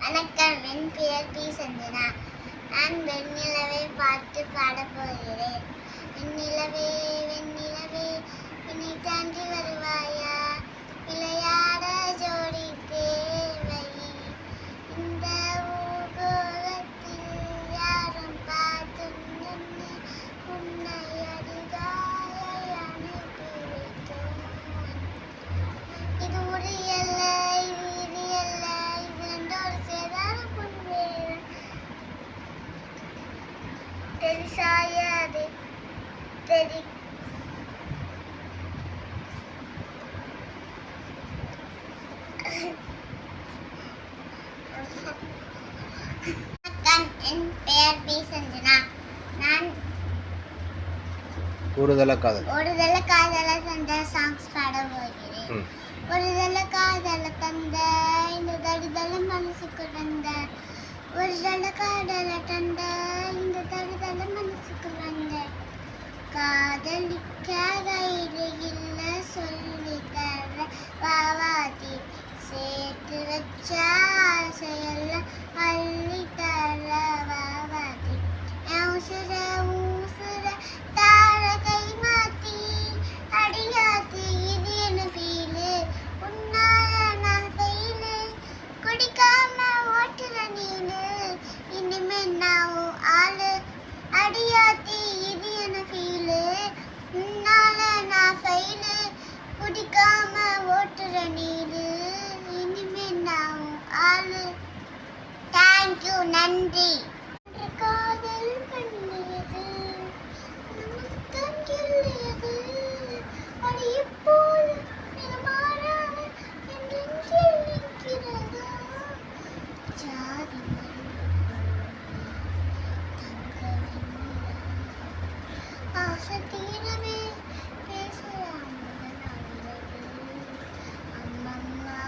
வணக்கம், என் பெயர் பி சஞ்சனா. நான் வெண்ணிலவை பார்த்து பாடப் போகிறேன். வெண்ணிலவே வெண்ணிலவே என்னை தாண்டி வருவாயா, விளையாட ஜோடி தேவை. இந்த ஊர்கோலத்தில் யாரும் பார்த்தும் உன்னை அடிதாயை அனுப்பி வைத்தோம். இது ஒரு எல்லை, இது எல்லை, இது ரெண்டோடு சேதார பொன்வேறு தெரிசாயாது தெரி என் பெயர் பி சஞ்சனா. நான் ஒருதல காதல் தந்த சாங்ஸ் பாட போகிறேன். ஒருதல காதல தந்த இந்த தடுதல மனசுக்கு வந்த, ஒருதல காதல தந்த இந்த தடுதல மனசுக்கு வந்த, காதலிக்க கைடு இல்ல சொல்லி தர வாவாதி, சேர்த்து வச்ச ஆசையெல்லாம் அள்ளி தர வாவாதி, ஊசுற ஊசுற தார கை மாத்தி அடியாத்தி, இது என்ன ஃபீலு உன்னால நான் ஃபெயிலு, குடிக்காம ஓட்டுற நீனு இனிமே நான் ஆளு, அடியாத்தி இது என்ன ஃபீலு உன்னால நான் ஃபெயிலு, குடிக்காம ஓட்டுற நீனு இனிமே நான் ஆளு. தேங்க்யூ, நன்றி. காதல் பண்ணியது நமக்கும் சொல்லியது, அது இப்போது மாறான என் நெஞ்சில் நிற்கிறதா, ஜாதி ஆசை தீரவே பேசலாம் அம்மம்மா.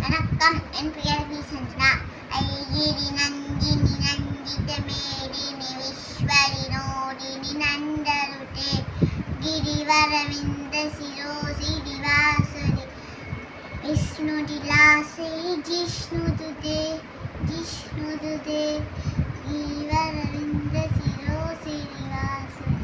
வணக்கம், என் பெயர் பி சஞ்சனா. ஐகிரி நந்தினி நந்தித மேடினி விஸ்வரி நோடினி நந்தருட்டே, ಗಿರಿವರವಿಂದ ಶಿರೋಸಿರಿ ವಾಸುರಿ ವಿಷ್ಣುದಿಲಾಸೆ ಜಿಷ್ಣುದುದೆ ಗಿರಿವರವಿಂದ ಶಿರೋಸಿರಿ ವಾಸುರಿ